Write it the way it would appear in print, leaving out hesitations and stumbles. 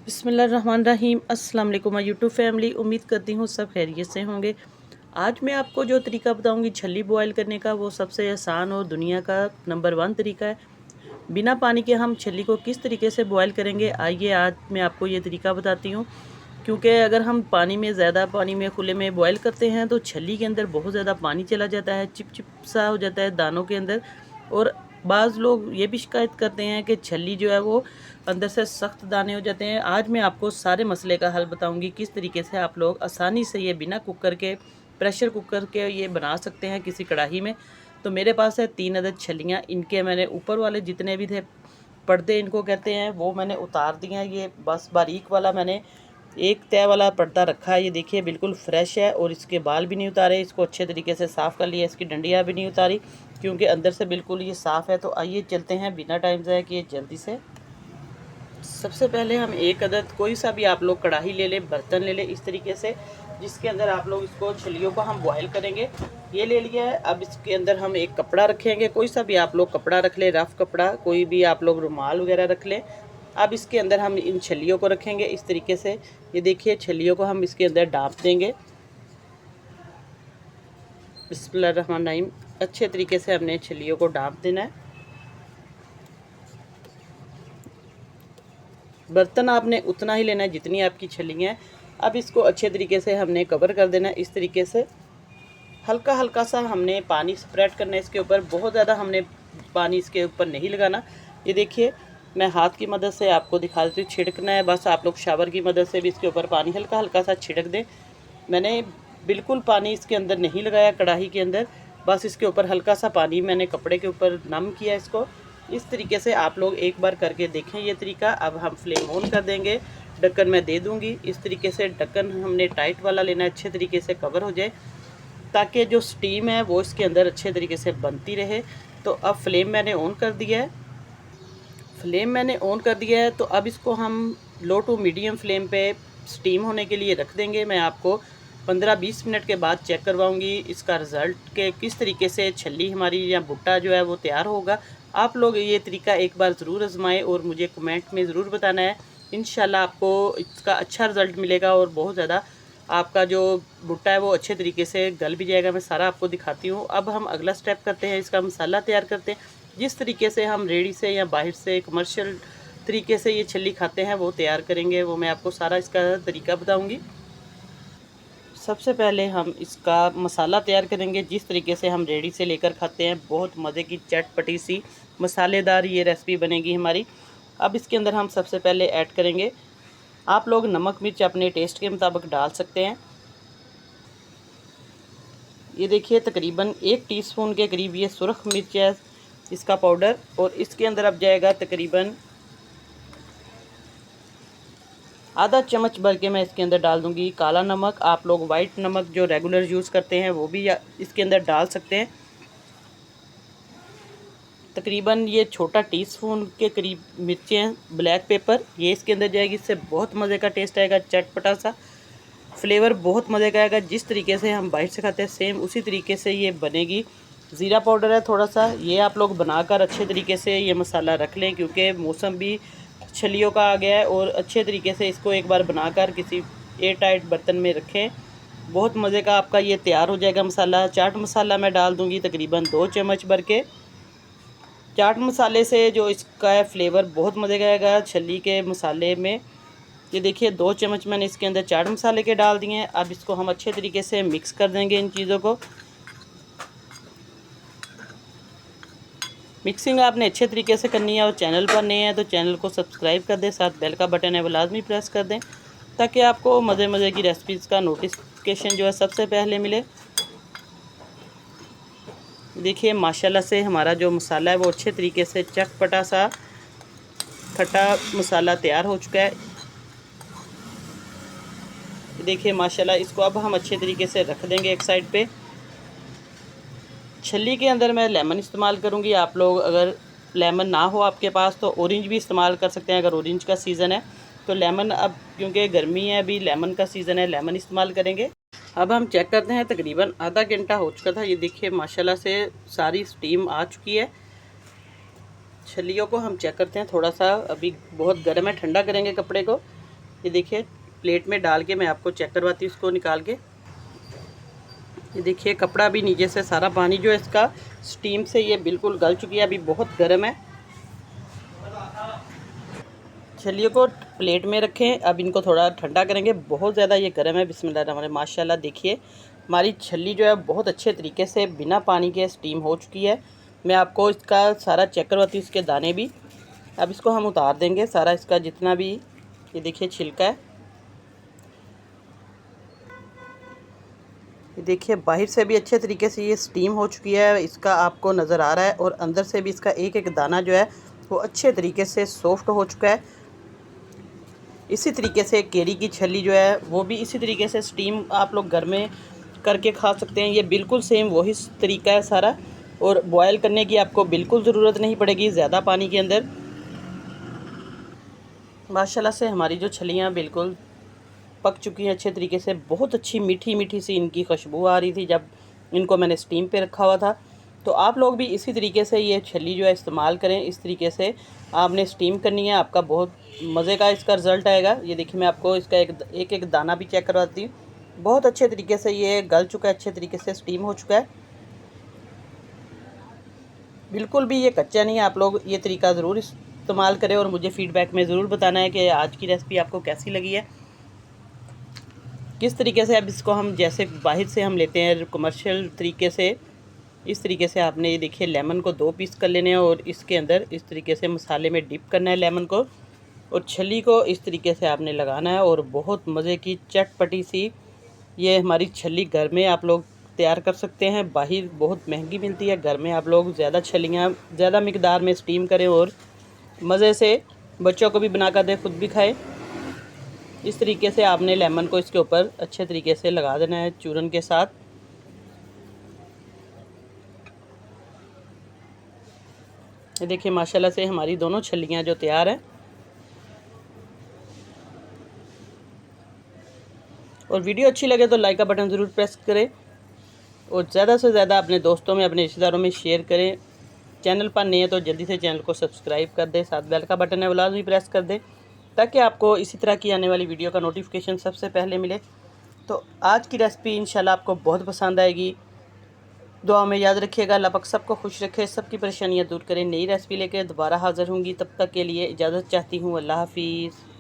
बिस्मिल्लाहिर्रहमानिर्रहीम। अस्सलाम वालेकुम माय यूट्यूब फैमिली। उम्मीद करती हूँ सब खैरियत से होंगे। आज मैं आपको जो तरीका बताऊँगी छल्ली बॉयल करने का, वो सबसे आसान और दुनिया का नंबर 1 तरीका है। बिना पानी के हम छल्ली को किस तरीके से बॉयल करेंगे, आइए आज मैं आपको ये तरीका बताती हूँ। क्योंकि अगर हम पानी में ज़्यादा पानी में खुले में बॉयल करते हैं तो छल्ली के अंदर बहुत ज़्यादा पानी चला जाता है, चिप चिप सा हो जाता है दानों के अंदर। और बाज़ लोग ये भी शिकायत करते हैं कि छल्ली जो है वो अंदर से सख्त दाने हो जाते हैं। आज मैं आपको सारे मसले का हल बताऊंगी, किस तरीके से आप लोग आसानी से ये बिना कुकर के, प्रेशर कुकर के ये बना सकते हैं किसी कढ़ाई में। तो मेरे पास है 3 अदद छल्लियाँ। इनके मैंने ऊपर वाले जितने भी थे, पर्दे इनको कहते हैं, वो मैंने उतार दिए हैं। ये बस बारीक वाला मैंने एक तय वाला पर्दा रखा है। ये देखिए बिल्कुल फ्रेश है और इसके बाल भी नहीं उतारे। इसको अच्छे तरीके से साफ़ कर लिया, इसकी डंडियाँ भी नहीं उतारी क्योंकि अंदर से बिल्कुल ये साफ़ है। तो आइए चलते हैं बिना टाइम ज़ाया किए जल्दी से। सबसे पहले हम एक अदद कोई सा भी आप लोग कढ़ाई ले लें, बर्तन ले लें इस तरीके से, जिसके अंदर आप लोग इसको छलियों को हम बॉयल करेंगे। ये ले लिया है। अब इसके अंदर हम एक कपड़ा रखेंगे, कोई सा भी आप लोग कपड़ा रख लें, रफ़ कपड़ा, कोई भी आप लोग रुमाल वगैरह रख लें। अब इसके अंदर हम इन छलियों को रखेंगे इस तरीके से। ये देखिए छलियों को हम इसके अंदर डाँप देंगे। बिस्मिल्लाहिर्रहमानिर्रहीम। अच्छे तरीके से हमने छलियों को डाँप देना है। बर्तन आपने उतना ही लेना है जितनी आपकी छलियाँ हैं। अब इसको अच्छे तरीके से हमने कवर कर देना है इस तरीके से। हल्का हल्का सा हमने पानी स्प्रेड करना है इसके ऊपर, बहुत ज़्यादा हमने पानी इसके ऊपर नहीं लगाना। ये देखिए मैं हाथ की मदद से आपको दिखा देती हूँ, छिड़कना है बस। आप लोग शावर की मदद से भी इसके ऊपर पानी हल्का हल्का सा छिड़क दें। मैंने बिल्कुल पानी इसके अंदर नहीं लगाया कढ़ाई के अंदर, बस इसके ऊपर हल्का सा पानी मैंने कपड़े के ऊपर नम किया इसको। इस तरीके से आप लोग एक बार करके देखें ये तरीका। अब हम फ्लेम ऑन कर देंगे, ढक्कन मैं दे दूंगी। इस तरीके से ढक्कन हमने टाइट वाला लेना है, अच्छे तरीके से कवर हो जाए ताकि जो स्टीम है वो इसके अंदर अच्छे तरीके से बनती रहे। तो अब फ्लेम मैंने ऑन कर दिया है। तो अब इसको हम लो टू मीडियम फ्लेम पे स्टीम होने के लिए रख देंगे। मैं आपको 15-20 मिनट के बाद चेक करवाऊंगी इसका रिज़ल्ट के किस तरीके से छल्ली हमारी या भुट्टा जो है वो तैयार होगा। आप लोग ये तरीका एक बार ज़रूर आजमाएं और मुझे कमेंट में ज़रूर बताना है। इंशाल्लाह आपको इसका अच्छा रिज़ल्ट मिलेगा और बहुत ज़्यादा आपका जो भुट्टा है वो अच्छे तरीके से गल भी जाएगा। मैं सारा आपको दिखाती हूँ। अब हम अगला स्टेप करते हैं, इसका मसाला तैयार करते हैं। जिस तरीके से हम रेडी से या बाहर से कमर्शियल तरीके से ये छल्ली खाते हैं वो तैयार करेंगे, वो मैं आपको सारा इसका तरीका बताऊँगी। सबसे पहले हम इसका मसाला तैयार करेंगे जिस तरीके से हम रेडी से लेकर खाते हैं। बहुत मज़े की चटपटी सी मसालेदार ये रेसिपी बनेगी हमारी। अब इसके अंदर हम सबसे पहले ऐड करेंगे, आप लोग नमक मिर्च अपने टेस्ट के मुताबिक डाल सकते हैं। ये देखिए तकरीबन 1 टीस्पून के करीब ये सुरख मिर्च है इसका पाउडर। और इसके अंदर अब जाएगा तकरीबन आधा चम्मच भर के मैं इसके अंदर डाल दूंगी काला नमक। आप लोग वाइट नमक जो रेगुलर यूज़ करते हैं वो भी इसके अंदर डाल सकते हैं। तकरीबन ये छोटा टीस्पून के करीब मिर्चें हैं। ब्लैक पेपर ये इसके अंदर जाएगी, इससे बहुत मज़े का टेस्ट आएगा, चटपटा सा फ्लेवर बहुत मज़े का आएगा। जिस तरीके से हम बाइट से खाते हैं सेम उसी तरीके से ये बनेगी। ज़ीरा पाउडर है थोड़ा सा, ये आप लोग बनाकर अच्छे तरीके से ये मसाला रख लें क्योंकि मौसम भी छलियों का आ गया है। और अच्छे तरीके से इसको एक बार बनाकर किसी एयर टाइट बर्तन में रखें। बहुत मज़े का आपका ये तैयार हो जाएगा मसाला। चाट मसाला मैं डाल दूँगी तकरीबन 2 चम्मच भर के। चाट मसाले से जो इसका है फ्लेवर बहुत मज़े का आएगा छल्ली के मसाले में। ये देखिए 2 चम्मच मैंने इसके अंदर चाट मसाले के डाल दिए हैं। अब इसको हम अच्छे तरीके से मिक्स कर देंगे इन चीज़ों को। मिक्सिंग आपने अच्छे तरीके से करनी है और चैनल पर नए हैं तो चैनल को सब्सक्राइब कर दें, साथ बेल का बटन है वो लाजमी प्रेस कर दें ताकि आपको मज़े मज़े की रेसिपीज़ का नोटिफिकेशन जो है सबसे पहले मिले। देखिए माशाल्लाह से हमारा जो मसाला है वो अच्छे तरीके से चटपटा सा खट्टा मसाला तैयार हो चुका है। देखिए माशाल्लाह इसको अब हम अच्छे तरीके से रख देंगे एक साइड पे। छल्ली के अंदर मैं लेमन इस्तेमाल करूँगी। आप लोग अगर लेमन ना हो आपके पास तो ऑरेंज भी इस्तेमाल कर सकते हैं। अगर ऑरेंज का सीज़न है तो लेमन, अब क्योंकि गर्मी है अभी लेमन का सीज़न है, लेमन इस्तेमाल करेंगे। अब हम चेक करते हैं, तकरीबन आधा घंटा हो चुका था। ये देखिए माशाल्लाह से सारी स्टीम आ चुकी है। छल्लियों को हम चेक करते हैं, थोड़ा सा अभी बहुत गर्म है, ठंडा करेंगे कपड़े को। ये देखिए प्लेट में डाल के मैं आपको चेक करवाती हूँ इसको निकाल के। ये देखिए कपड़ा भी नीचे से सारा पानी जो है इसका स्टीम से ये बिल्कुल गल चुकी है, अभी बहुत गर्म है। छलियों को प्लेट में रखें, अब इनको थोड़ा ठंडा करेंगे, बहुत ज़्यादा ये गर्म है। बिस्मिल्लाह माशाल्लाह देखिए हमारी छल्ली जो है बहुत अच्छे तरीके से बिना पानी के स्टीम हो चुकी है। मैं आपको इसका सारा चेक करवाती हूँ, इसके दाने भी। अब इसको हम उतार देंगे सारा, इसका जितना भी ये देखिए छिलका है। ये देखिए बाहर से भी अच्छे तरीके से ये स्टीम हो चुकी है, इसका आपको नज़र आ रहा है, और अंदर से भी इसका एक एक दाना जो है वो अच्छे तरीके से सॉफ्ट हो चुका है। इसी तरीके से केरी की छल्ली जो है वो भी इसी तरीके से स्टीम आप लोग घर में करके खा सकते हैं। ये बिल्कुल सेम वही तरीका है सारा, और बॉयल करने की आपको बिल्कुल ज़रूरत नहीं पड़ेगी ज़्यादा पानी के अंदर। माशाल्लाह से हमारी जो छलियाँ बिल्कुल पक चुकी हैं अच्छे तरीके से, बहुत अच्छी मीठी मीठी सी इनकी खुशबू आ रही थी जब इनको मैंने स्टीम पे रखा हुआ था। तो आप लोग भी इसी तरीके से ये छल्ली जो है इस्तेमाल करें, इस तरीके से आपने स्टीम करनी है, आपका बहुत मज़े का इसका रिज़ल्ट आएगा। ये देखिए मैं आपको इसका एक एक दाना भी चेक करवाती हूँ, बहुत अच्छे तरीके से ये गल चुका है, अच्छे तरीके से स्टीम हो चुका है, बिल्कुल भी ये कच्चा नहीं है। आप लोग ये तरीका ज़रूर इस्तेमाल करें और मुझे फ़ीडबैक में ज़रूर बताना है कि आज की रेसिपी आपको कैसी लगी है, किस तरीके से। अब इसको हम जैसे बाहर से हम लेते हैं कमर्शियल तरीके से, इस तरीके से आपने ये देखिए लेमन को 2 पीस कर लेने हैं और इसके अंदर इस तरीके से मसाले में डिप करना है लेमन को, और छली को इस तरीके से आपने लगाना है, और बहुत मज़े की चटपटी सी ये हमारी छली घर में आप लोग तैयार कर सकते हैं। बाहर बहुत महंगी मिलती है, घर में आप लोग ज़्यादा छलियाँ ज़्यादा मिकदार में स्टीम करें और मज़े से बच्चों को भी बना कर दें, खुद भी खाएँ। इस तरीके से आपने लेमन को इसके ऊपर अच्छे तरीके से लगा देना है चूरन के साथ। ये देखिए माशाल्लाह से हमारी दोनों छलियाँ जो तैयार हैं। और वीडियो अच्छी लगे तो लाइक का बटन ज़रूर प्रेस करें, और ज़्यादा से ज़्यादा अपने दोस्तों में अपने रिश्तेदारों में शेयर करें। चैनल पर नए हैं तो जल्दी से चैनल को सब्सक्राइब कर दें, साथ बेल का बटन है वो लाजमी प्रेस कर दें, ताकि आपको इसी तरह की आने वाली वीडियो का नोटिफिकेशन सबसे पहले मिले। तो आज की रेसिपी इंशाल्लाह आपको बहुत पसंद आएगी। दुआ में याद रखिएगा, अल्लाह पाक सबको खुश रखे, सबकी परेशानियाँ दूर करें। नई रेसिपी लेकर दोबारा हाज़िर होंगी, तब तक के लिए इजाज़त चाहती हूँ। अल्लाह हाफिज़।